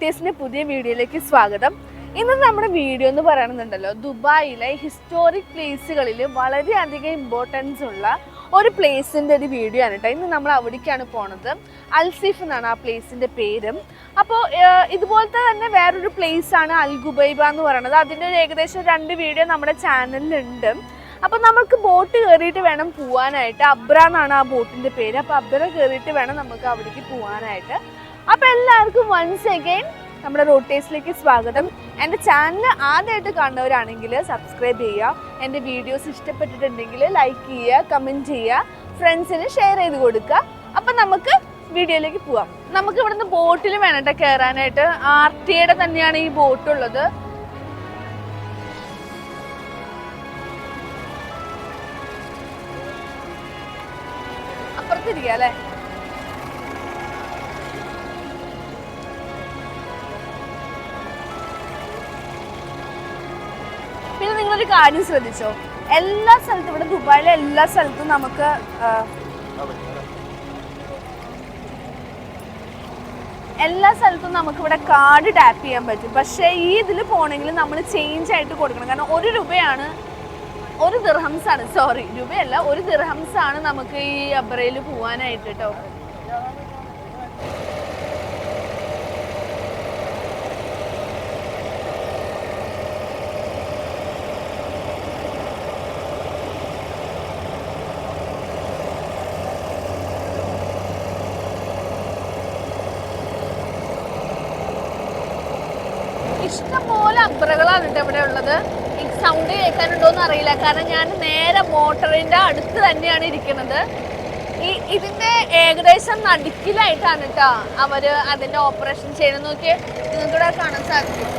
റോട്ടീസിന്റെ പുതിയ വീഡിയോയിലേക്ക് സ്വാഗതം. ഇന്നത്തെ നമ്മുടെ വീഡിയോ എന്ന് പറയുന്നുണ്ടല്ലോ, ദുബായിലെ ഹിസ്റ്റോറിക് പ്ലേസുകളിൽ വളരെയധികം ഇമ്പോർട്ടൻസ് ഉള്ള ഒരു പ്ലേസിൻ്റെ ഒരു വീഡിയോ ആണ് കേട്ടോ. ഇന്ന് നമ്മൾ അവിടേക്കാണ് പോണത്. അൽസിഫ് എന്നാണ് ആ പ്ലേസിൻ്റെ പേരും. അപ്പോൾ ഇതുപോലത്തെ തന്നെ വേറൊരു പ്ലേസ് ആണ് അൽ ഗുബൈബ എന്ന് പറയുന്നത്. അതിൻ്റെ ഒരു ഏകദേശം 2 വീഡിയോ നമ്മുടെ ചാനലിലുണ്ട്. അപ്പോൾ നമുക്ക് ബോട്ട് കയറിയിട്ട് വേണം പോകാനായിട്ട്. അബ്ര എന്നാണ് ആ ബോട്ടിൻ്റെ പേര്. അപ്പോൾ അബ്ര കയറിയിട്ട് വേണം നമുക്ക് അവിടേക്ക് പോകാനായിട്ട്. അപ്പോൾ എല്ലാവർക്കും വൺസ് അഗൈൻ നമ്മുടെ റോട്ടേഴ്സിലേക്ക് സ്വാഗതം. എൻ്റെ ചാനൽ ആദ്യമായിട്ട് കാണുന്നവരാണെങ്കിൽ സബ്സ്ക്രൈബ് ചെയ്യുക. എൻ്റെ വീഡിയോസ് ഇഷ്ടപ്പെട്ടിട്ടുണ്ടെങ്കിൽ ലൈക്ക് ചെയ്യുക, കമൻറ്റ് ചെയ്യുക, ഫ്രണ്ട്സിന് ഷെയർ ചെയ്ത് കൊടുക്കുക. അപ്പം നമുക്ക് വീഡിയോയിലേക്ക് പോവാം. നമുക്ക് ഇവിടുന്ന് ബോട്ടിൽ വേണം കയറാനായിട്ട്. RTA തന്നെയാണ് ഈ ബോട്ടുള്ളത്. അപ്പുറത്തിരിക്കുക അല്ലേ? പിന്നെ നിങ്ങളൊരു കാര്യം ശ്രദ്ധിച്ചോ, എല്ലാ സ്ഥലത്തും ഇവിടെ ദുബായിലെ എല്ലാ സ്ഥലത്തും നമുക്ക് ഇവിടെ കാർഡ് ടാപ്പ് ചെയ്യാൻ പറ്റും. പക്ഷേ ഈ ഇതിൽ പോകണമെങ്കിൽ നമ്മൾ ചേഞ്ച് ആയിട്ട് കൊടുക്കണം. കാരണം 1 രൂപയാണ്, 1 ദിർഹംസാണ്, സോറി രൂപയല്ല, 1 ദിർഹംസാണ് നമുക്ക് ഈ അബ്രയിൽ പോവാനായിട്ട് കേട്ടോ. ഇഷ്ടംപോലെ അബ്രകളാണ് കേട്ടോ ഇവിടെ ഉള്ളത്. ഈ സൗണ്ട് കേൾക്കാനുണ്ടോയെന്ന് അറിയില്ല, കാരണം ഞാൻ നേരെ മോട്ടറിൻ്റെ അടുത്ത് തന്നെയാണ് ഇരിക്കുന്നത്. ഇതിൻ്റെ ഏകദേശം നടുക്കിലായിട്ടാണ് കേട്ടോ അവർ അതിൻ്റെ ഓപ്പറേഷൻ ചെയ്യണമെന്ന് നോക്കിയാൽ നിങ്ങൾക്കിവിടെ കാണാൻ സാധിക്കും.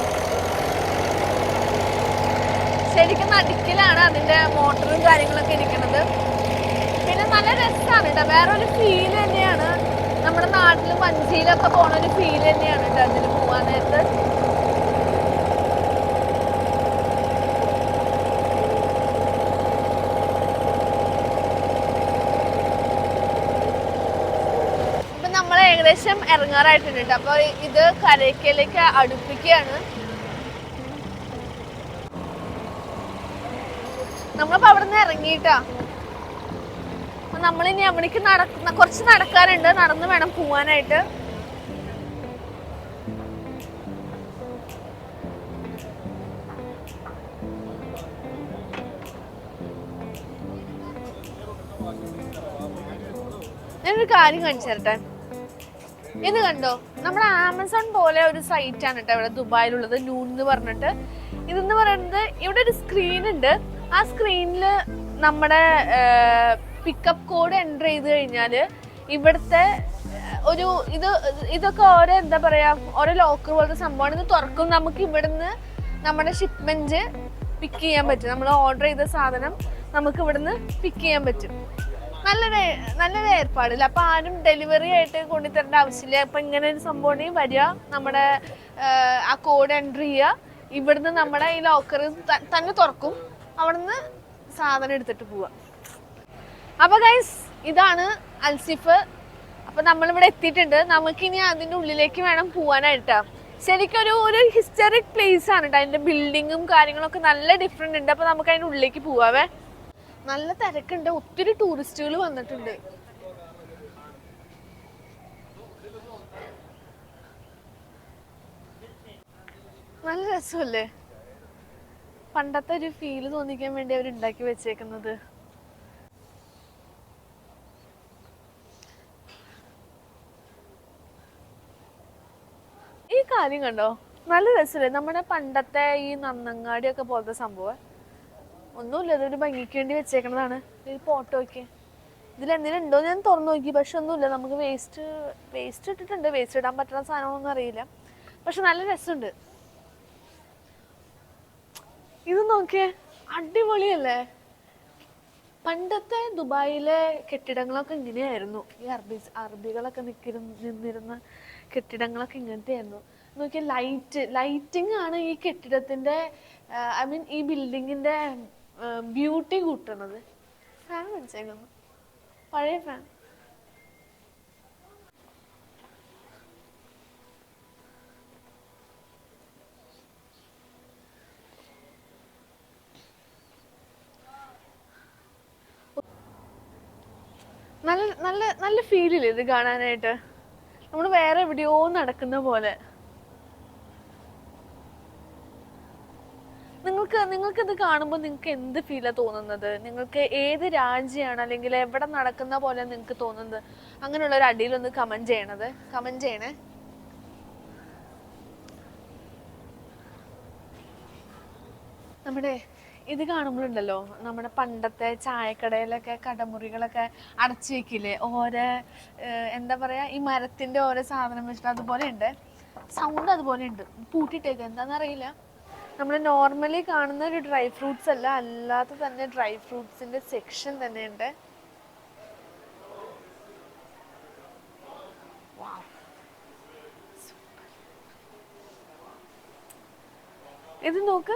ശരിക്കും നടുക്കിലാണ് അതിൻ്റെ മോട്ടറും കാര്യങ്ങളൊക്കെ ഇരിക്കുന്നത്. പിന്നെ നല്ല രസമാണ് കേട്ടോ, വേറൊരു ഫീൽ തന്നെയാണ്. നമ്മുടെ നാട്ടിൽ വഞ്ചിയിലൊക്കെ പോണ ഒരു ഫീൽ തന്നെയാണ് കേട്ടോ അതിൽ പോകാൻ നേരത്ത്. ഏകദേശം ഇറങ്ങാറായിട്ടുണ്ട്. അപ്പൊ ഇത് കരയ്ക്കലേക്ക് അടുപ്പിക്കുകയാണ്. നമ്മളിപ്പോ അവിടെ നിന്ന് ഇറങ്ങിയിട്ടാ. നമ്മളിനി അവിടേക്ക് കുറച്ച് നടക്കാറുണ്ട്, നടന്നു വേണം പോവാനായിട്ട്. ഞാനൊരു കാര്യം കാണിച്ചു തരട്ടെ. ഇത് കണ്ടോ, നമ്മുടെ ആമസോൺ പോലെ ഒരു സൈറ്റ് ആണ് കേട്ടോ ഇവിടെ ദുബായിലുള്ളത്, നൂൺ എന്ന് പറഞ്ഞിട്ട്. ഇതെന്ന് പറയുന്നത് ഇവിടെ ഒരു സ്ക്രീൻ ഉണ്ട്. ആ സ്ക്രീനിൽ നമ്മുടെ പിക്കപ്പ് കോഡ് എൻ്റർ ചെയ്ത് കഴിഞ്ഞാൽ ഇവിടുത്തെ ഒരു ഇതൊക്കെ ഓരോ എന്താ പറയുക, ഓരോ ലോക്കർ പോലത്തെ സംഭവമാണ്. ഇത് തുറക്കും, നമുക്ക് ഇവിടുന്ന് നമ്മുടെ ഷിപ്മെന്റ് പിക്ക് ചെയ്യാൻ പറ്റും. നമ്മൾ ഓർഡർ ചെയ്ത സാധനം നമുക്ക് ഇവിടുന്ന് പിക്ക് ചെയ്യാൻ പറ്റും. നല്ലൊരു ഏർപ്പാടില്ല. അപ്പം ആരും ഡെലിവറി ആയിട്ട് കൊണ്ടുതരേണ്ട ആവശ്യമില്ല. അപ്പം ഇങ്ങനെ ഒരു സംഭവം ഉണ്ടെങ്കിൽ വരിക, നമ്മുടെ ആ കോഡ് എൻ്റർ ചെയ്യുക, ഇവിടുന്ന് നമ്മുടെ ഈ ലോക്കർ തന്നെ തുറക്കും, അവിടുന്ന് സാധനം എടുത്തിട്ട് പോവുക. അപ്പോൾ ഗൈസ്, ഇതാണ് അൽസിഫ്. അപ്പം നമ്മളിവിടെ എത്തിയിട്ടുണ്ട്. നമുക്കിനി അതിൻ്റെ ഉള്ളിലേക്ക് വേണം പോകാനായിട്ടാ. ശരിക്കും ഒരു ഹിസ്റ്ററിക് പ്ലേസ് ആണ് കേട്ടോ. അതിൻ്റെ ബിൽഡിങ്ങും കാര്യങ്ങളൊക്കെ നല്ല ഡിഫറെൻ്റ് ഉണ്ട്. അപ്പം നമുക്ക് അതിൻ്റെ ഉള്ളിലേക്ക് പോവാവേ. നല്ല തിരക്കുണ്ട്, ഒത്തിരി ടൂറിസ്റ്റുകൾ വന്നിട്ടുണ്ട്. നല്ല രസമല്ലേ, പണ്ടത്തെ ഒരു ഫീല് തോന്നിക്കാൻ വേണ്ടി അവർ ഉണ്ടാക്കി വെച്ചേക്കുന്നത്. ഈ കാര്യം കണ്ടോ, നല്ല രസമല്ലേ, നമ്മുടെ പണ്ടത്തെ ഈ നന്നങ്ങാടിയൊക്കെ പോലത്തെ സംഭവം. ഒന്നുമില്ല, ഇതൊരു ഭംഗിക്ക് വേണ്ടി വെച്ചേക്കുന്നതാണ്. ഈ ഫോട്ടോ ഒക്കെ ഇതിലെന്തെങ്കിലും ഉണ്ടോ ഞാൻ തുറന്നു നോക്കി, പക്ഷെ ഒന്നുമില്ല. നമുക്ക് വേസ്റ്റ് ഇട്ടിട്ടുണ്ട്. വേസ്റ്റ് ഇടാൻ പറ്റുന്ന സാധനമൊന്നും അറിയില്ല, പക്ഷെ നല്ല രസമുണ്ട്. ഇത് നോക്കിയേ, അടിപൊളിയല്ലേ. പണ്ടത്തെ ദുബായിലെ കെട്ടിടങ്ങളൊക്കെ ഇങ്ങനെയായിരുന്നു. ഈ അറബികളൊക്കെ നിന്നിരുന്ന കെട്ടിടങ്ങളൊക്കെ ഇങ്ങനത്തെ ആയിരുന്നു. നോക്കിയാൽ ലൈറ്റിംഗ് ആണ് ഈ കെട്ടിടത്തിന്റെ, ഐ മീൻ ഈ ബിൽഡിങ്ങിന്റെ ബ്യൂട്ടി കൂട്ടുന്നത്. ഫാൻ വെച്ചേക്കുന്നു, പഴയ ഫാൻ. നല്ല നല്ല നല്ല ഫീലില്ലേ ഇത് കാണാനായിട്ട്? നമ്മൾ വേറെ എവിടെയോ നടക്കുന്ന പോലെ. നിങ്ങൾക്ക് ഇത് കാണുമ്പോൾ നിങ്ങൾക്ക് എന്ത് ഫീലാ തോന്നുന്നത്? നിങ്ങൾക്ക് ഏത് രാജ്യമാണ് അല്ലെങ്കിൽ എവിടെ നടക്കുന്ന പോലെ നിങ്ങൾക്ക് തോന്നുന്നത്? അങ്ങനെയുള്ള ഒരു അടിയിലൊന്ന് കമന്റ് ചെയ്യണേ. നമ്മുടെ ഇത് കാണുമ്പോഴുണ്ടല്ലോ, നമ്മുടെ പണ്ടത്തെ ചായക്കടയിലൊക്കെ കടമുറികളൊക്കെ അടച്ചു വെക്കില്ലേ, ഓരോ എന്താ പറയാ, ഈ മരത്തിന്റെ ഓരോ സാധനം വെച്ചിട്ട് അതുപോലെ ഉണ്ട്. സൗണ്ട് അതുപോലെ ഉണ്ട്. പൂട്ടിട്ടേക്ക് എന്താണെന്നറിയില്ല. നമ്മൾ നോർമലി കാണുന്ന ഒരു ഡ്രൈ ഫ്രൂട്ട്സ് അല്ലാത്ത തന്നെ ഡ്രൈ ഫ്രൂട്ട്സിന്റെ സെക്ഷൻ തന്നെ ഉണ്ട്. ഇത് നോക്ക്,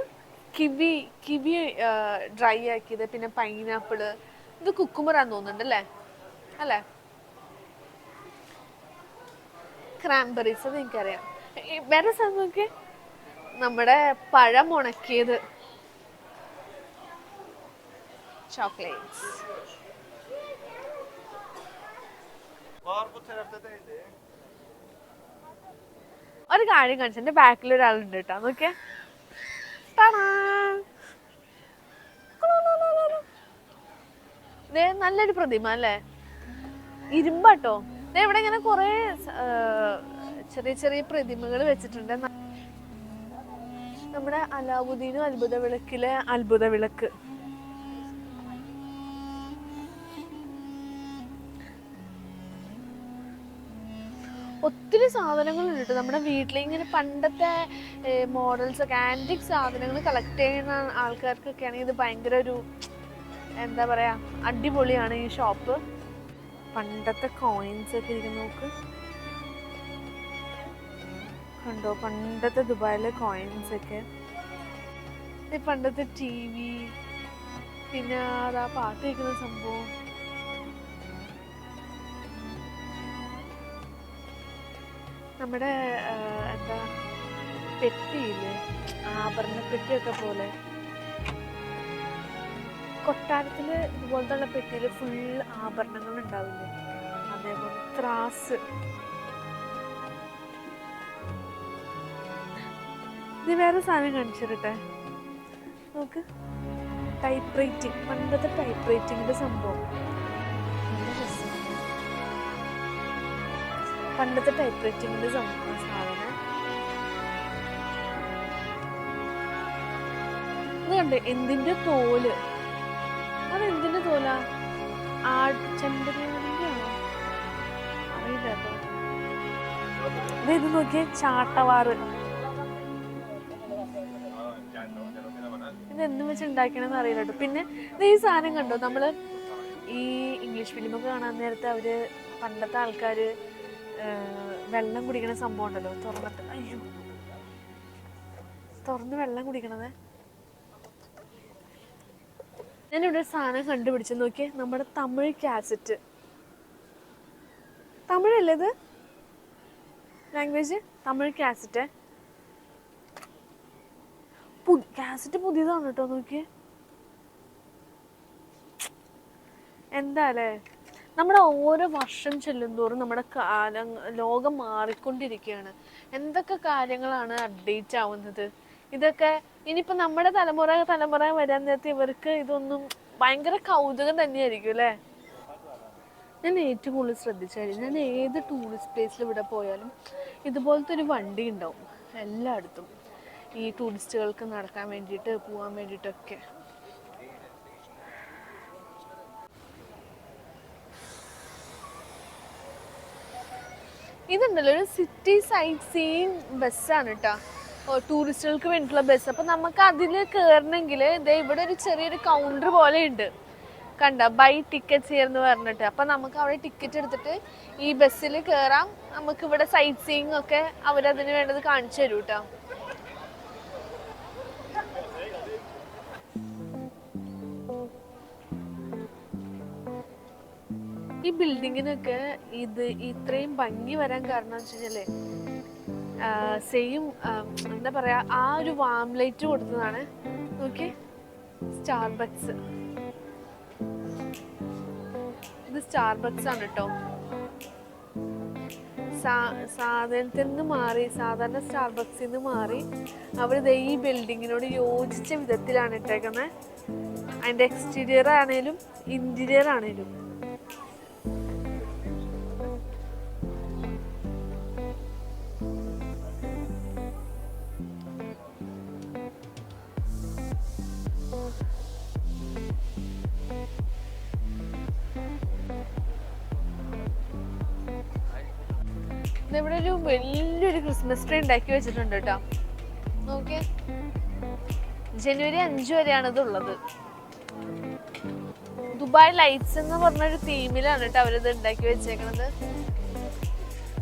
കിവി ഡ്രൈ ആക്കിയത്, പിന്നെ പൈനാപ്പിള്, ഇത് കുക്കുമ്പറാന്ന് തോന്നുന്നുണ്ട് അല്ലേ? ക്രാംബെറീസ് അത് എനിക്കറിയാം. വേറെ സാധനം നോക്കി, നമ്മുടെ പഴം ഉണക്കിയത്, ചോക്ലേറ്റ്സ്. ഒരു കാര്യം കാണിച്ചു, എന്റെ ബാക്കിൽ ഒരാളുണ്ട് കേട്ടോ, നോക്കിയേ. നല്ലൊരു പ്രതിമ അല്ലേ? ഇരുമ്പാട്ടോ. ഇവിടെ ഇങ്ങനെ കൊറേ ചെറിയ ചെറിയ പ്രതിമകൾ വെച്ചിട്ടുണ്ട്. നമ്മുടെ അലാവുദ്ദീനും അത്ഭുത വിളക്കിലെ അത്ഭുത വിളക്ക്. ഒത്തിരി സാധനങ്ങളുണ്ട് കേട്ടോ നമ്മുടെ വീട്ടിൽ. ഇങ്ങനെ പണ്ടത്തെ മോഡൽസ് ഒക്കെ, ആന്റിക് സാധനങ്ങൾ കളക്ട് ചെയ്യുന്ന ആൾക്കാർക്കൊക്കെ ആണെങ്കിൽ ഇത് ഭയങ്കര ഒരു എന്താ പറയാ, അടിപൊളിയാണ് ഈ ഷോപ്പ്. പണ്ടത്തെ കോയിൻസ് ഒക്കെ ഇരിക്കുന്ന നോക്ക്, കണ്ടോ? പണ്ടത്തെ ദുബായിലെ കോയിൻസ് ഒക്കെ. പണ്ടത്തെ TV, പിന്നെ അതാ പാട്ട് കേൾക്കുന്ന സംഭവം. നമ്മുടെ എന്താ പെട്ടിയില്ലേ, ആഭരണ പെട്ടിയൊക്കെ പോലെ. കൊട്ടാരത്തില് ഇതുപോലത്തെ പെട്ടിയില് ഫുൾ ആഭരണങ്ങൾ ഉണ്ടാവില്ലേ, അതേപോലെ ത്രാസ്. ഇത് വേറെ സാധനം കാണിച്ചിട്ടെ നോക്ക്, ടൈപ്പ് റൈറ്റിംഗ്, പണ്ടത്തെ ടൈപ്പ് റൈറ്റിങ്ങിന്റെ സംഭവം. പണ്ടത്തെ ടൈപ്പ് റൈറ്റിങ്ങിന്റെ സാധനം ഇത് കണ്ടേ, എന്തിന്റെ തോല്, അതെന്തിന്റെ തോലാ? ചെമ്പരിയാടിന്റെ ആണോ അറിയില്ല കേട്ടോ. ഇത് നോക്കിയേ, ചാട്ടവാറ്. ഇതെന്ത് വെച്ച് ഉണ്ടാക്കണമെന്ന് അറിയില്ല കേട്ടോ. പിന്നെ ഈ സാധനം കണ്ടോ, നമ്മള് ഈ ഇംഗ്ലീഷ് ഫിലിമൊക്കെ കാണാൻ നേരത്തെ അവര് പണ്ടത്തെ ആൾക്കാര് വെള്ളം കുടിക്കണ സംഭവം ഉണ്ടല്ലോ, തുറന്നിട്ട്, അയ്യോ, തുറന്ന് വെള്ളം കുടിക്കണത്. ഞാനിവിടെ ഒരു സാധനം കണ്ടുപിടിച്ച് നോക്കിയേ, നമ്മുടെ തമിഴ് കാസറ്റ്. തമിഴല്ലേ ഇത് ലാംഗ്വേജ്? തമിഴ് കാസറ്റ്. കാസറ്റ് പുതിയതാണ് കേട്ടോ, നോക്കിയേ. എന്താ അല്ലേ, നമ്മുടെ ഓരോ വർഷം ചെല്ലുന്തോറും നമ്മുടെ ലോകം മാറിക്കൊണ്ടിരിക്കുകയാണ്. എന്തൊക്കെ കാര്യങ്ങളാണ് അപ്ഡേറ്റ് ആവുന്നത്. ഇതൊക്കെ ഇനിയിപ്പോ നമ്മുടെ തലമുറ വരാൻ നേരത്തെ ഇവർക്ക് ഇതൊന്നും ഭയങ്കര കൗതുകം തന്നെയായിരിക്കും അല്ലേ? ഞാൻ ഏറ്റവും കൂടുതൽ ശ്രദ്ധിച്ചാൽ, ഞാൻ ഏത് ടൂറിസ്റ്റ് പ്ലേസിൽ ഇവിടെ പോയാലും ഇതുപോലത്തെ ഒരു വണ്ടി ഉണ്ടാവും എല്ലായിടത്തും, ഈ ടൂറിസ്റ്റുകൾക്ക് നടക്കാൻ വേണ്ടിയിട്ട്, പോകാൻ വേണ്ടിയിട്ടൊക്കെ. ഇതുണ്ടല്ലോ, ഒരു സിറ്റി സൈറ്റ് സീയിങ് ബസ്സാണ് കേട്ടോ, ടൂറിസ്റ്റുകൾക്ക് വേണ്ടിയിട്ടുള്ള ബസ്. അപ്പം നമുക്ക് അതിൽ കയറണമെങ്കിൽ ഇവിടെ ഒരു ചെറിയൊരു കൗണ്ടർ പോലെ ഉണ്ട്, കണ്ട, ബൈ ടിക്കറ്റ്സ് എന്ന് പറഞ്ഞിട്ട്. അപ്പം നമുക്ക് അവിടെ ടിക്കറ്റ് എടുത്തിട്ട് ഈ ബസ്സിൽ കയറാം. നമുക്ക് ഇവിടെ സൈറ്റ് സീയിങ് ഒക്കെ അവരതിന് വേണ്ടത് കാണിച്ചു തരും കേട്ടോ. ഈ ബിൽഡിങ്ങിനൊക്കെ ഇത്രയും ഭംഗി വരാൻ കാരണം വെച്ച് കഴിഞ്ഞാല് സെയിം എന്താ പറയാ, ആ ഒരു വാം ലൈറ്റ് കൊടുത്തതാണ്. നോക്കി, സ്റ്റാർബക്സ്. ഇത് സ്റ്റാർബക്സ് ആണ് കേട്ടോ. സാധനത്തിൽ നിന്ന് മാറി, സാധാരണ സ്റ്റാർബക്സിൽ നിന്ന് മാറി അവർ ഈ ബിൽഡിങ്ങിനോട് യോജിച്ച വിധത്തിലാണ് ഇട്ടേക്കുന്നത്. അതിൻ്റെ എക്സ്റ്റീരിയർ ആണേലും ഇന്റീരിയർ ആണേലും. ഇവിടെ ഒരു വലിയൊരു ക്രിസ്മസ് ട്രീ ഉണ്ടാക്കി വെച്ചിട്ടുണ്ട് കേട്ടോ. നോക്കിയേ, ജനുവരി 5 വരെയാണ് ഇതുള്ളത്. ദുബായ് ലൈറ്റ്സ് എന്ന് പറഞ്ഞൊരു തീമിലാണ് കേട്ടോ അവരിത് ഉണ്ടാക്കി വെച്ചേക്കണത്.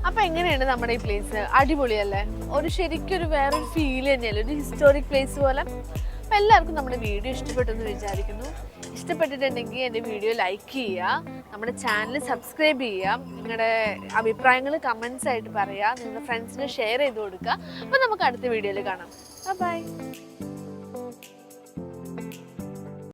അപ്പൊ എങ്ങനെയാണ് നമ്മുടെ ഈ പ്ലേസ്? അടിപൊളിയല്ലേ? ഒരു ശരിക്കൊരു വേറൊരു ഫീൽ തന്നെയല്ലേ, ഒരു ഹിസ്റ്റോറിക് പ്ലേസ് പോലെ. അപ്പം എല്ലാവർക്കും നമ്മുടെ വീഡിയോ ഇഷ്ടപ്പെട്ടെന്ന് വിചാരിക്കുന്നു. ഇഷ്ടപ്പെട്ടിട്ടുണ്ടെങ്കിൽ എൻ്റെ വീഡിയോ ലൈക്ക് ചെയ്യുക, നമ്മുടെ ചാനൽ സബ്സ്ക്രൈബ് ചെയ്യുക, നിങ്ങളുടെ അഭിപ്രായങ്ങൾ കമൻസ് ആയിട്ട് പറയുക, നിങ്ങളുടെ ഫ്രണ്ട്സിന് ഷെയർ ചെയ്ത് കൊടുക്കുക. അപ്പോൾ നമുക്ക് അടുത്ത വീഡിയോയിൽ കാണാം. ബൈ.